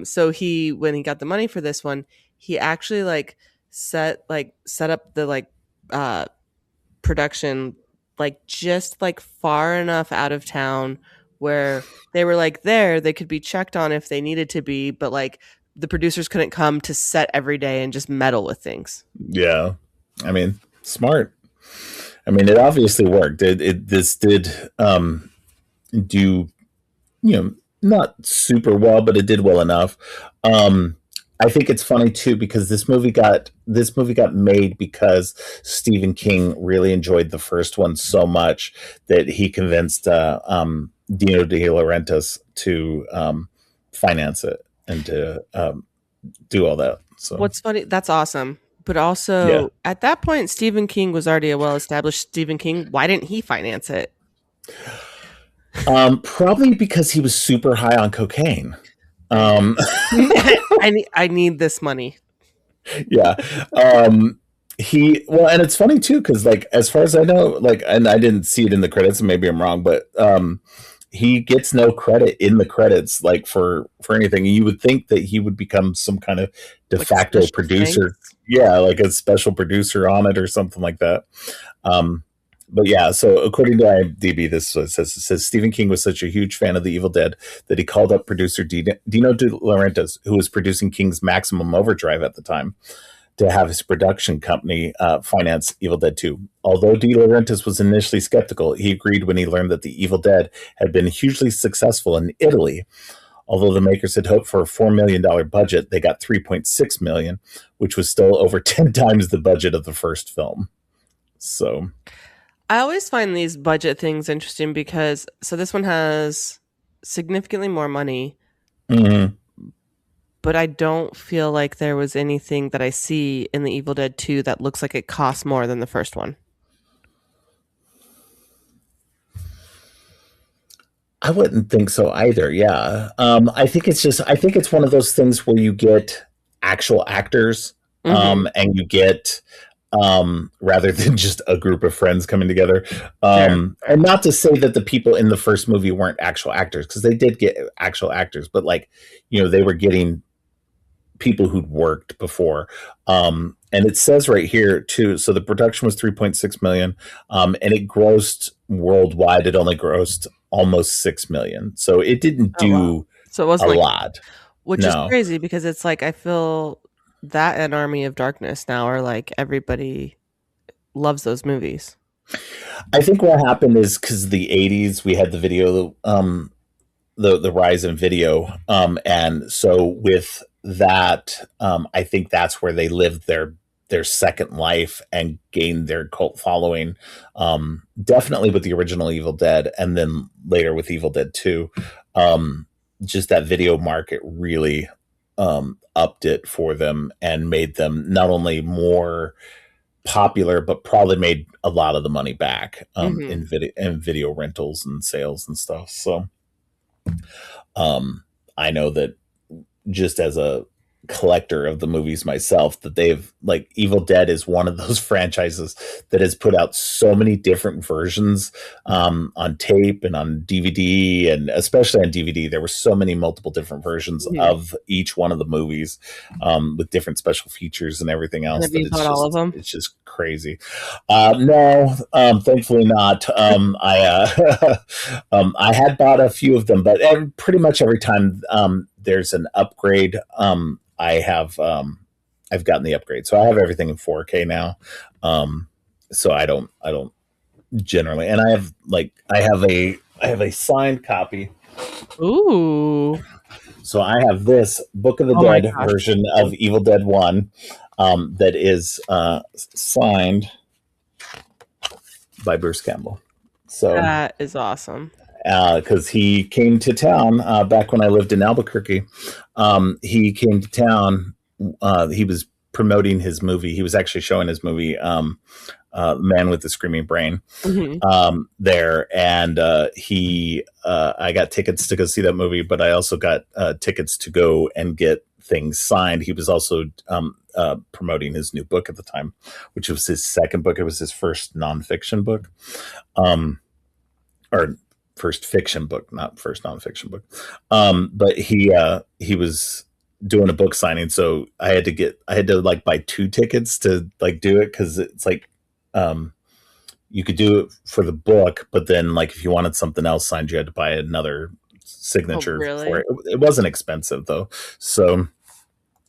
so when he got the money for this one, he actually set up the production just far enough out of town where they were they could be checked on if they needed to be, but the producers couldn't come to set every day and just meddle with things. Yeah, I mean, smart. I mean, it obviously worked. This did do, not super well, but it did well enough. I think it's funny too because this movie got made because Stephen King really enjoyed the first one so much that he convinced Dino De Laurentiis to finance it and to do all that. So what's funny? That's awesome. But also, at that point, Stephen King was already a well-established Stephen King. Why didn't he finance it? Probably because he was super high on cocaine. I need this money. Yeah. And it's funny too, because as far as I know, and I didn't see it in the credits, and maybe I'm wrong, but he gets no credit in the credits for anything. You would think that he would become some kind of de facto producer. Things. Yeah, like a special producer on it or something like that. But yeah, so according to IMDb, it says Stephen King was such a huge fan of The Evil Dead that he called up producer Dino De Laurentiis, who was producing King's Maximum Overdrive at the time, to have his production company finance Evil Dead 2. Although De Laurentiis was initially skeptical, he agreed when he learned that The Evil Dead had been hugely successful in Italy. Although the makers had hoped for a $4 million budget, they got $3.6 million, which was still over 10 times the budget of the first film. So, I always find these budget things interesting because this one has significantly more money. Mm-hmm. But I don't feel like there was anything that I see in the Evil Dead 2 that looks like it costs more than the first one. I wouldn't think so either. Yeah. I think it's one of those things where you get actual actors, and you get, rather than just a group of friends coming together. Sure. And not to say that the people in the first movie weren't actual actors, because they did get actual actors, but like, they were getting people who'd worked before. And it says right here too, so the production was 3.6 million, and it grossed worldwide. It only grossed almost 6 million. So it didn't do So it wasn't a lot. Which is crazy because it's like, I feel that and Army of Darkness now are like, everybody loves those movies. I think what happened is because the 80s, we had the video, the rise in video. And so with that, I think that's where they lived their second life and gained their cult following. Definitely with the original Evil Dead, and then later with Evil Dead 2. Just that video market really upped it for them and made them not only more popular, but probably made a lot of the money back in video rentals and sales and stuff. So I know that just as a collector of the movies myself, that they've, like, Evil Dead is one of those franchises that has put out so many different versions on tape and on DVD, and especially on DVD. There were so many multiple different versions of each one of the movies, with different special features and everything else. Have you bought all of them? It's just crazy. No, thankfully not. I I had bought a few of them, but pretty much every time there's an upgrade, I've gotten the upgrade, so I have everything in 4K now. So I don't generally, and I have a signed copy. Ooh. So I have this Book of the Dead version of Evil Dead 1, that is signed by Bruce Campbell. So that is awesome. Because he came to town back when I lived in Albuquerque. He came to town. He was promoting his movie. He was actually showing his movie, Man with the Screaming Brain, there. And I got tickets to go see that movie, but I also got tickets to go and get things signed. He was also promoting his new book at the time, which was his second book. It was his first nonfiction book. Or first fiction book, not first nonfiction book. But he was doing a book signing, so I had to like buy 2 tickets to like do it, because it's like you could do it for the book, but then like if you wanted something else signed, you had to buy another signature for it. It wasn't expensive though. So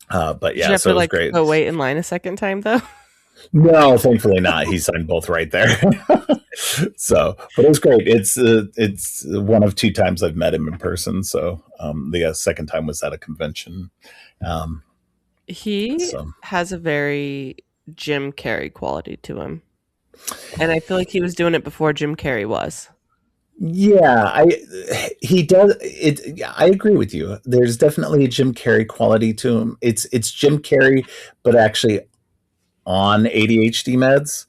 but yeah, so it was great. Go wait in line a second time though? No, thankfully not. He signed both right there. So, but it was great. It's one of 2 times I've met him in person. So the second time was at a convention. He has a very Jim Carrey quality to him, and I feel like he was doing it before Jim Carrey was. Yeah, he does it. I agree with you. There's definitely a Jim Carrey quality to him. It's Jim Carrey, but actually on ADHD meds,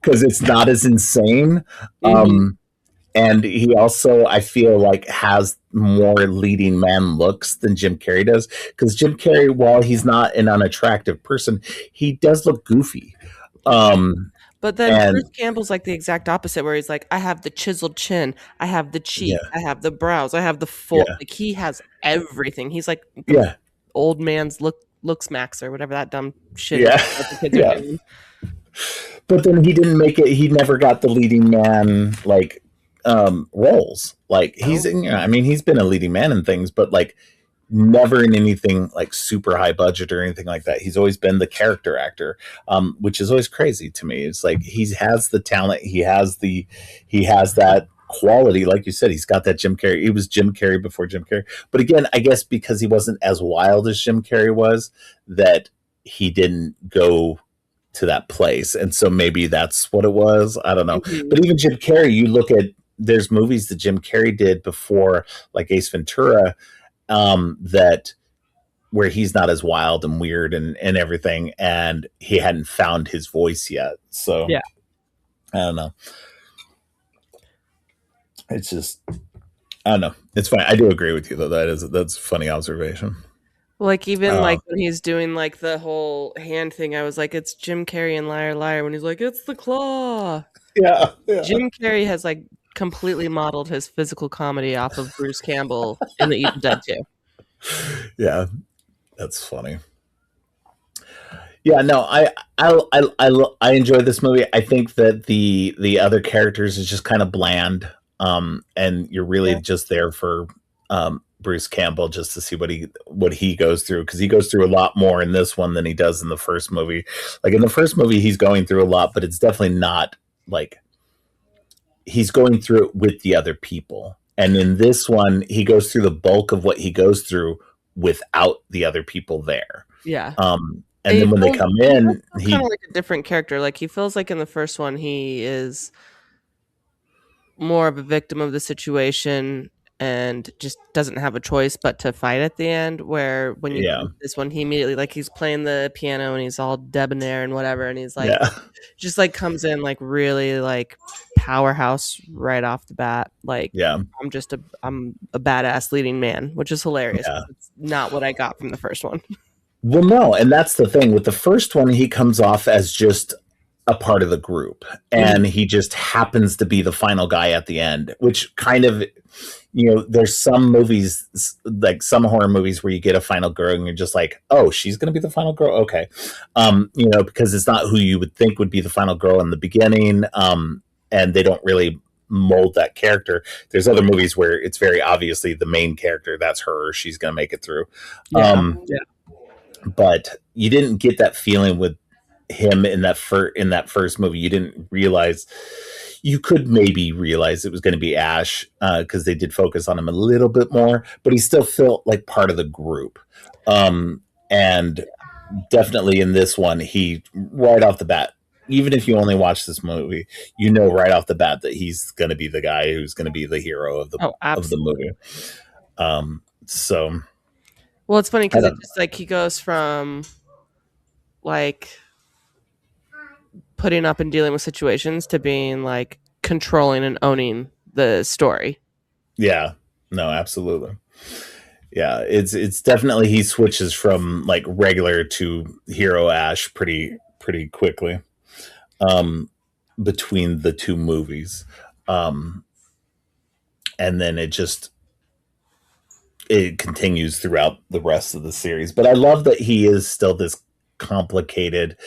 because it's not as insane. And he also, I feel like, has more leading man looks than Jim Carrey does, because Jim Carrey, while he's not an unattractive person, he does look goofy. But then Bruce Campbell's like the exact opposite, where he's like, I have the chiseled chin, I have the cheek, I have the brows, I have the full, like he has everything. He's like old man's looks max or whatever that dumb shit is that the kids are doing. But then he didn't make it. He never got the leading man like roles. Like he's been a leading man in things, but like never in anything like super high budget or anything like that. He's always been the character actor, which is always crazy to me. It's like he has the talent, he has that quality, like you said. He's got that Jim Carrey. He was Jim Carrey before Jim Carrey, but again, I guess because he wasn't as wild as Jim Carrey was, that he didn't go to that place, and so maybe that's what it was. I don't know. Mm-hmm. But even Jim Carrey, you look at, there's movies that Jim Carrey did before, like Ace Ventura, that where he's not as wild and weird and everything, and he hadn't found his voice yet. So yeah, I don't know. It's just, I don't know. It's fine. I do agree with you though. That's a funny observation. Like even like when he's doing like the whole hand thing, I was like, it's Jim Carrey in Liar Liar when he's like, it's the claw. Yeah. Jim Carrey has like completely modeled his physical comedy off of Bruce Campbell in The Evil Dead 2. Yeah, that's funny. Yeah, no, I enjoy this movie. I think that the other characters is just kind of bland, and you're really just there for Bruce Campbell just to see what he goes through, because he goes through a lot more in this one than he does in the first movie. Like in the first movie, he's going through a lot, but it's definitely not like he's going through it with the other people. And in this one, he goes through the bulk of what he goes through without the other people there. Yeah. And then when they come in, he's kind of like a different character. Like he feels like in the first one, he is more of a victim of the situation and just doesn't have a choice but to fight at the end. Where when you get this one, he immediately, like, he's playing the piano and he's all debonair and whatever, and he's like, just like comes in like really like powerhouse right off the bat. Like, I'm a badass leading man, which is hilarious. It's not what I got from the first one. Well, no, and that's the thing. With the first one, he comes off as just a part of the group, and he just happens to be the final guy at the end, which kind of, there's some movies, like some horror movies, where you get a final girl and you're just like, oh, she's going to be the final girl? Okay. Because it's not who you would think would be the final girl in the beginning, and they don't really mold that character. There's other movies where it's very obviously the main character, that's her, she's going to make it through. But you didn't get that feeling with him in that first movie. You didn't realize, you could maybe realize it was going to be Ash, because they did focus on him a little bit more, but he still felt like part of the group. And definitely in this one, he, right off the bat, even if you only watch this movie, right off the bat that he's going to be the guy who's going to be the hero of the movie. So, well, it's funny because it's just like he goes from like putting up and dealing with situations to being like controlling and owning the story. Yeah, no, absolutely. Yeah, it's definitely, he switches from like regular to hero Ash pretty quickly between the two movies. And then it continues throughout the rest of the series. But I love that he is still this complicated,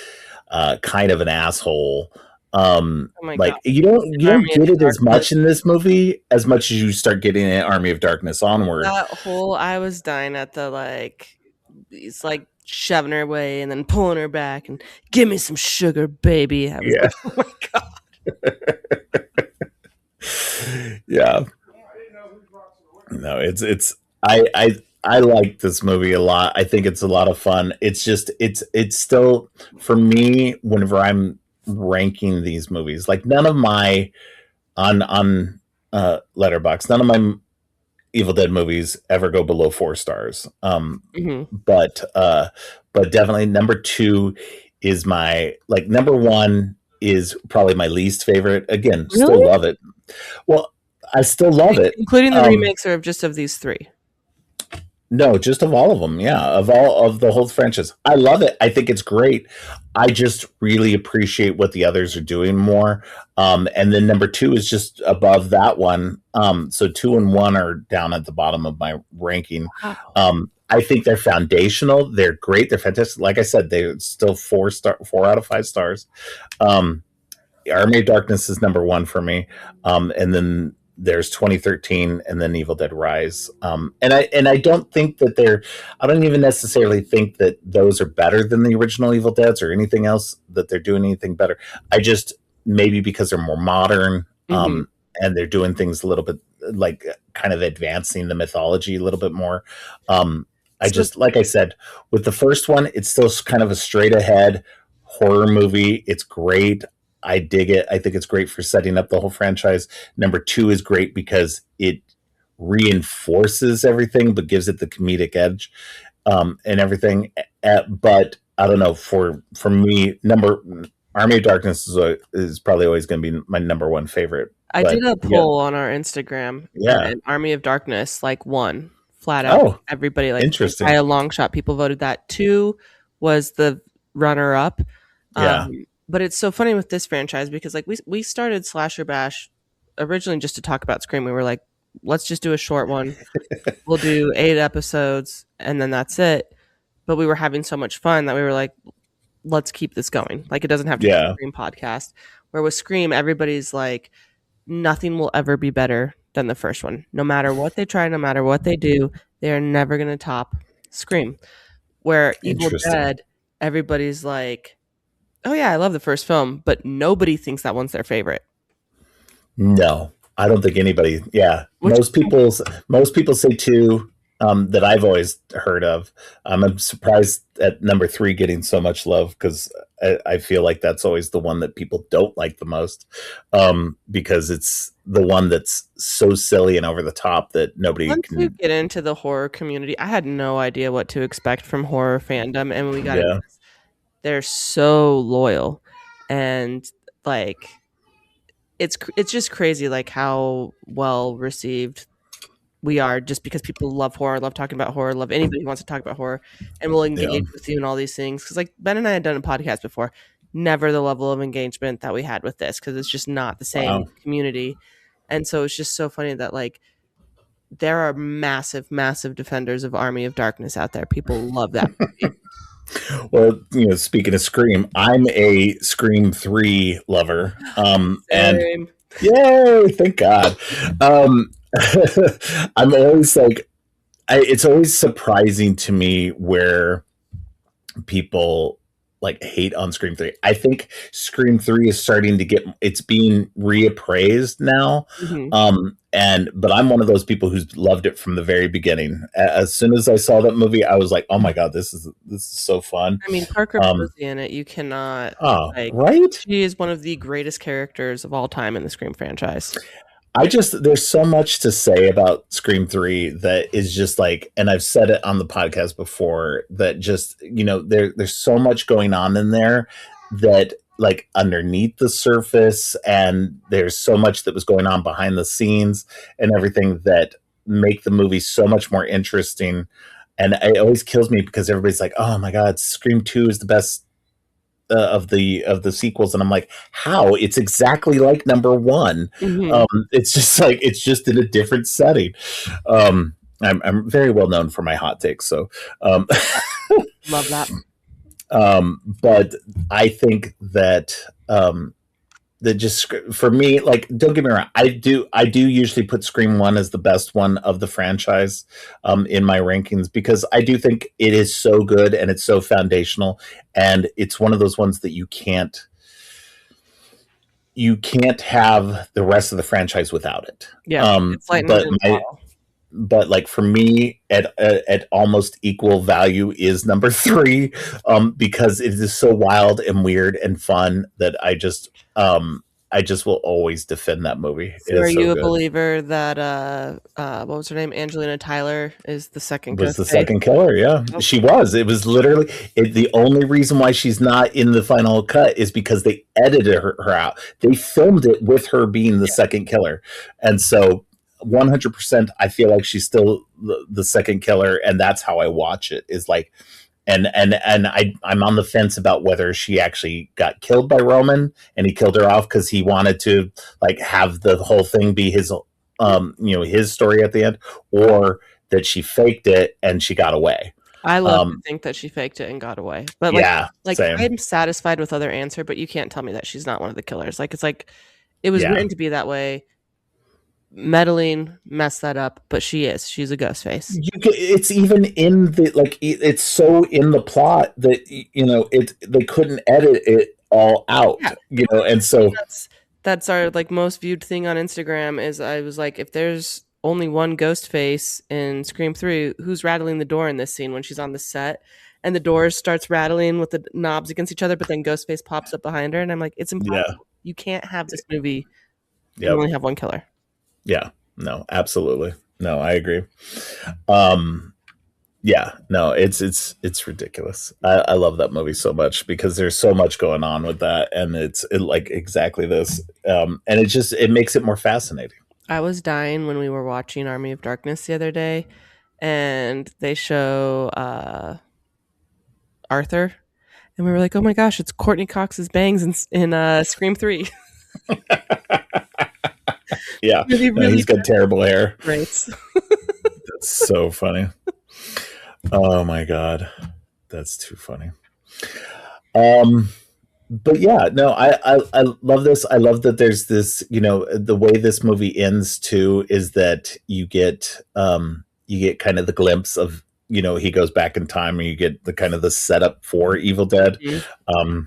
kind of an asshole. Like, God. You don't get it as much in this movie as much as you start getting in Army of Darkness onward. That whole, I was dying at the, like, he's like shoving her away and then pulling her back and give me some sugar, baby. I was like, oh my God. Yeah. No, it's I like this movie a lot. I think it's a lot of fun. It's just, it's still, for me, whenever I'm ranking these movies, like none of my, on Letterboxd, none of my Evil Dead movies ever go below 4 stars. But definitely number 2 is my, like, number 1 is probably my least favorite. Again, really? Still love it. Well, I still love it. Including the remakes, or just of these 3? No, just of all of them. Yeah, of all of the whole franchise. I love it. I think it's great. I just really appreciate what the others are doing more. And then number 2 is just above that one. So 2 and 1 are down at the bottom of my ranking. Wow. I think they're foundational. They're great. They're fantastic. Like I said, they're still 4 out of 5 stars. Army of Darkness is number 1 for me. And then there's 2013 and then Evil Dead Rise. And I don't think that I don't even necessarily think that those are better than the original Evil Deads or anything else, that they're doing anything better. I just, maybe because they're more modern, and they're doing things a little bit like kind of advancing the mythology a little bit more. I just, like I said, with the first one, it's still kind of a straight ahead horror movie. It's great. I dig it. I think it's great for setting up the whole franchise. Number 2 is great because it reinforces everything, but gives it the comedic edge and everything. But I don't know. For me, Army of Darkness is probably always going to be my number 1 favorite. I did a poll on our Instagram. Yeah, and Army of Darkness won flat out. Oh, everybody interesting. By a long shot, people voted that. 2 was the runner up. Yeah. But it's so funny with this franchise because we started Slasher Bash originally just to talk about Scream. We were like, let's just do a short one. We'll do 8 episodes and then that's it. But we were having so much fun that we were like, let's keep this going. It doesn't have to be a Scream podcast. Where with Scream, everybody's like, nothing will ever be better than the first one. No matter what they try, no matter what they do, they are never going to top Scream. Where Evil Dead, everybody's like, oh yeah, I love the first film, but nobody thinks that one's their favorite. No, I don't think anybody. Yeah, most people say 2 that I've always heard of. I'm surprised at number 3 getting so much love because I feel like that's always the one that people don't like the most because it's the one that's so silly and over the top that nobody Once can. you get into the horror community, I had no idea what to expect from horror fandom, and when we got into this, they're so loyal, and it's just crazy how well received we are just because people love horror, love talking about horror, love anybody who wants to talk about horror, and will engage with you and all these things. Because Ben and I had done a podcast before, never the level of engagement that we had with this because it's just not the same community. And so it's just so funny that there are massive, massive defenders of Army of Darkness out there. People love that movie. Well, speaking of Scream, I'm a Scream 3 lover. And yay, thank God. I'm always it's always surprising to me where people hate on Scream 3. I think Scream 3 is starting to it's being reappraised now. Mm-hmm. But I'm one of those people who's loved it from the very beginning. As soon as I saw that movie, I was like, oh my God, this is so fun. I mean, Parker Posey in it, you cannot, right? She is one of the greatest characters of all time in the Scream franchise. There's so much to say about Scream 3 that is just and I've said it on the podcast before, that just, there's so much going on in there that underneath the surface, and there's so much that was going on behind the scenes and everything that make the movie so much more interesting. And it always kills me because everybody's like, oh my God, Scream 2 is the best of the sequels, and I'm like, how? It's exactly like number 1. Mm-hmm. It's just in a different setting. I'm very well known for my hot takes, so love that. But I think that that just for me, don't get me wrong, I do usually put Scream 1 as the best one of the franchise in my rankings, because I do think it is so good and it's so foundational, and it's one of those ones that you can't have the rest of the franchise without it. Yeah, it's but for me, at almost equal value is number 3, because it is so wild and weird and fun that I just will always defend that movie. So are you a believer that what was her name? Angelina Tyler is the second. Was the second killer? Yeah, she was. It was literally the only reason why she's not in the final cut is because they edited her out. They filmed it with her being the second killer, and so 100%, I feel like she's still the second killer, and that's how I watch it. Is and I'm on the fence about whether she actually got killed by Roman and he killed her off because he wanted to have the whole thing be his his story at the end, or that she faked it and she got away. I love to think that she faked it and got away, but same. I'm satisfied with other answer, but you can't tell me that she's not one of the killers. It was written to be that way. Meddling messed that up, but she's a ghost face. It's even in the it's so in the plot that they couldn't edit it all out. And so that's our most viewed thing on Instagram. Is I was like, if there's only one ghost face in Scream 3, who's rattling the door in this scene when she's on the set? and the doors starts rattling with the knobs against each other, but then Ghostface pops up behind her, and I'm like, it's impossible. You can't have this movie and only have one killer. Yeah. No, absolutely. No, I agree. Yeah, no, it's ridiculous. I love that movie so much because there's so much going on with that, and it's like exactly this, and it makes it more fascinating. I was dying when we were watching Army of Darkness the other day, and they show Arthur, and we were like, "Oh my gosh, it's Courtney Cox's bangs in Scream 3." Yeah, really he's got terrible hair. Right. That's so funny. Oh my god, that's too funny. But yeah, no, I love this. I love that there's this, the way this movie ends too is that you get kind of the glimpse of, he goes back in time, and you get the kind of the setup for Evil Dead. Mm-hmm.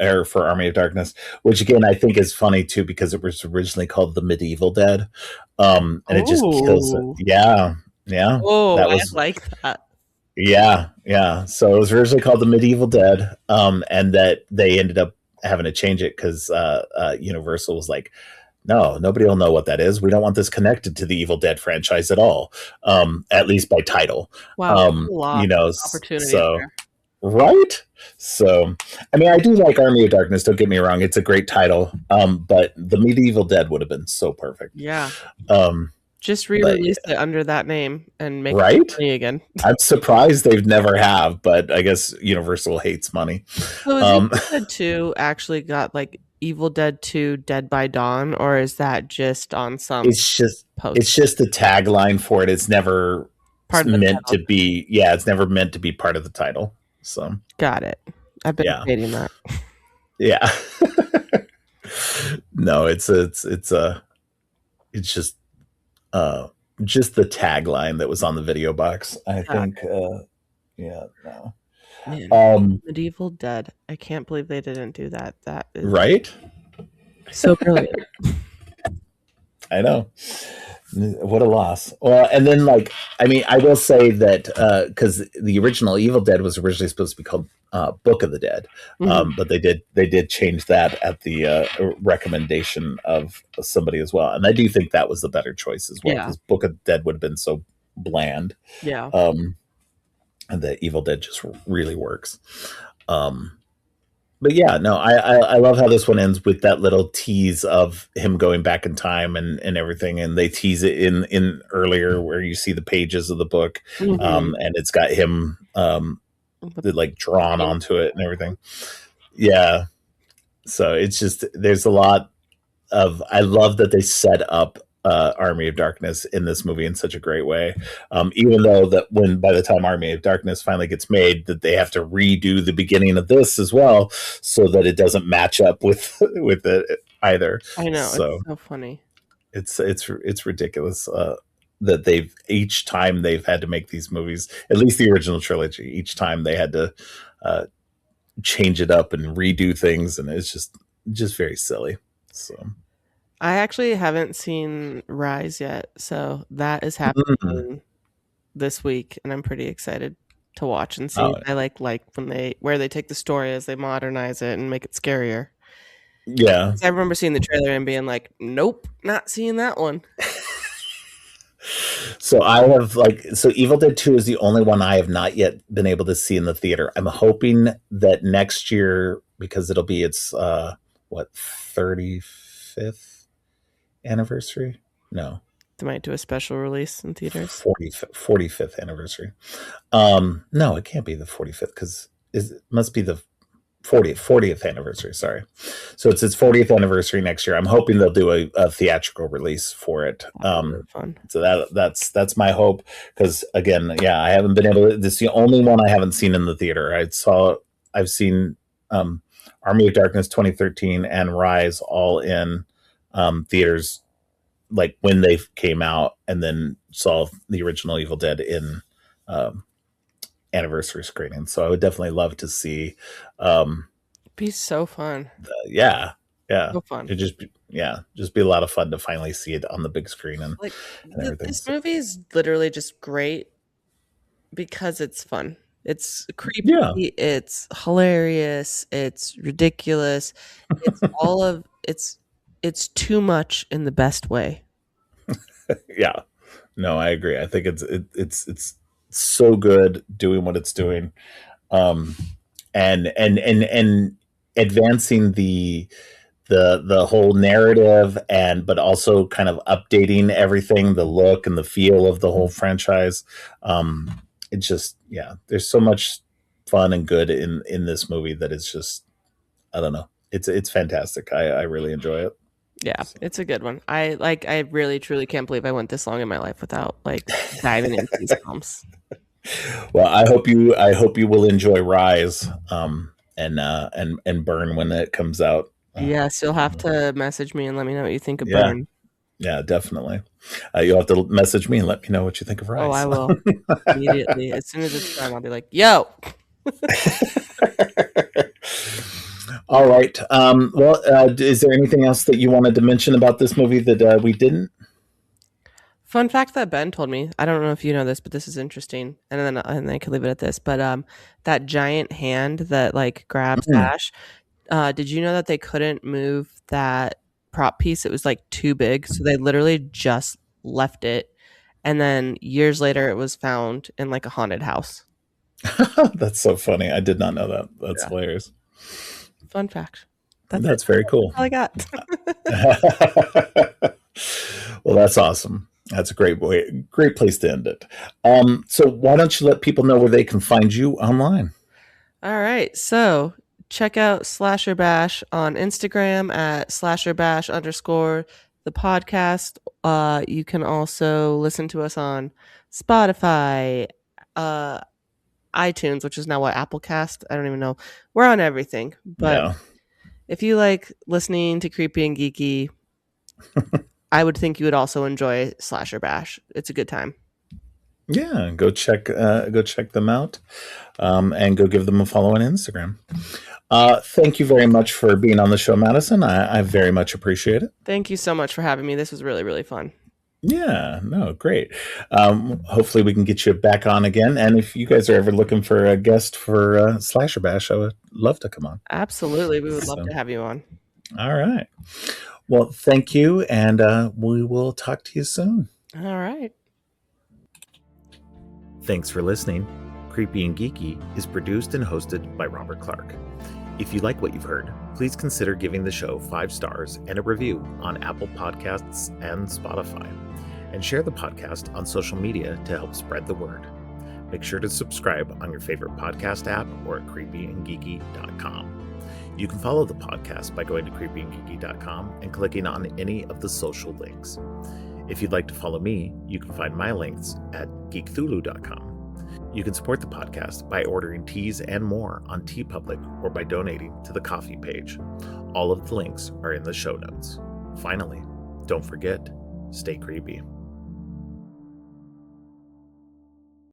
Or for Army of Darkness, which again I think is funny too because it was originally called The Medieval Dead, and it just kills it. Yeah. Oh, I like that. Yeah. So it was originally called The Medieval Dead, and that they ended up having to change it because Universal was like, no, nobody will know what that is. We don't want this connected to the Evil Dead franchise at all, at least by title. Wow, opportunity. So. There. Right? So, I mean, I do like Army of Darkness, don't get me wrong. It's a great title, but The Medieval Dead would have been so perfect. Yeah. Just re-release it under that name and make it money again. I'm surprised they've never have, but I guess Universal hates money. So is Evil Dead 2 actually got like Evil Dead 2 Dead by Dawn, or is that just on some It's just the tagline for it. It's never meant to be. Yeah, it's never meant to be part of the title. So got it. I've been debating that. Yeah. No, it's just the tagline that was on the video box. I think. No. Man, Medieval Dead. I can't believe they didn't do that. That is right. So brilliant. I know. What a loss. Well, and then I will say that because the original Evil Dead was originally supposed to be called Book of the Dead, mm-hmm. But they did change that at the recommendation of somebody as well, and I do think that was the better choice as well because Book of the Dead would have been so bland. Yeah. And the Evil Dead just really works. But yeah, no, I love how this one ends with that little tease of him going back in time and everything. And they tease it in earlier where you see the pages of the book. Mm-hmm. And it's got him drawn onto it and everything. Yeah. So it's just, there's a lot of, I love that they set up Army of Darkness in this movie in such a great way, even though that by the time Army of Darkness finally gets made, that they have to redo the beginning of this as well so that it doesn't match up with it either. I know, so, it's so funny. It's ridiculous that each time they've had to make these movies, at least the original trilogy, each time they had to change it up and redo things, and it's just very silly. So I actually haven't seen Rise yet, so that is happening this week, and I'm pretty excited to watch and see. I like where they take the story as they modernize it and make it scarier. Yeah, I remember seeing the trailer and being like, "Nope, not seeing that one." So I have Evil Dead 2 is the only one I have not yet been able to see in the theater. I'm hoping that next year, because it'll be its 35th anniversary? No. They might do a special release in theaters. 45th anniversary. No, it can't be the 45th because it must be the 40th anniversary. Sorry. So it's its 40th anniversary next year. I'm hoping they'll do a theatrical release for it. Fun. So that's my hope because again, I haven't been able to. This is the only one I haven't seen in the theater. I've seen Army of Darkness 2013 and Rise all in theaters when they came out, and then saw the original Evil Dead in anniversary screening. So I would definitely love to see. Be so fun. Yeah. So fun. It'd just be a lot of fun to finally see it on the big screen and everything. This movie is literally just great because it's fun. It's creepy, it's hilarious, it's ridiculous. It's all of it's too much in the best way. Yeah. No, I agree. I think it's so good doing what it's doing. And advancing the whole narrative, but also kind of updating everything, the look and the feel of the whole franchise. It's just, there's so much fun and good in this movie that is just, I don't know. It's fantastic. I really enjoy it. Yeah, it's a good one. I really truly can't believe I went this long in my life without diving into these films. Well, I hope you will enjoy Rise and Burn when it comes out. Yes, you'll have to message me and let me know what you think of Burn. Yeah, definitely. You'll have to message me and let me know what you think of Rise. Oh, I will. Immediately. As soon as it's done, I'll be like, yo! All right. Well, is there anything else that you wanted to mention about this movie that we didn't? Fun fact that Ben told me. I don't know if you know this, but this is interesting. And then I could leave it at this. But that giant hand that grabs Ash. Did you know that they couldn't move that prop piece? It was too big, so they literally just left it. And then years later, it was found in a haunted house. That's so funny. I did not know that. That's hilarious. Fun fact. That's very cool. That's all I got. Well, that's awesome. That's a great place to end it. So why don't you let people know where they can find you online? All right. So check out Slasher Bash on Instagram at slasherbash_. The podcast. You can also listen to us on Spotify, iTunes, which is now Applecast. I don't even know. We're on everything. But if you like listening to Creepy and Geeky, I would think you would also enjoy Slasher Bash. It's a good time. Yeah, go check them out, and go give them a follow on Instagram. Thank you very much for being on the show, Madisen. I very much appreciate it. Thank you so much for having me. This was really, really fun. Yeah, no, great. Hopefully we can get you back on again. And if you guys are ever looking for a guest for Slasher Bash, I would love to come on. Absolutely. We would love to have you on. All right. Well, thank you. And we will talk to you soon. All right. Thanks for listening. Creepy and Geeky is produced and hosted by Robert Clark. If you like what you've heard, please consider giving the show 5 stars and a review on Apple Podcasts and Spotify. And share the podcast on social media to help spread the word. Make sure to subscribe on your favorite podcast app or at creepyandgeeky.com. You can follow the podcast by going to creepyandgeeky.com and clicking on any of the social links. If you'd like to follow me, you can find my links at geekthulu.com. You can support the podcast by ordering teas and more on Teepublic or by donating to the coffee page. All of the links are in the show notes. Finally, don't forget, stay creepy.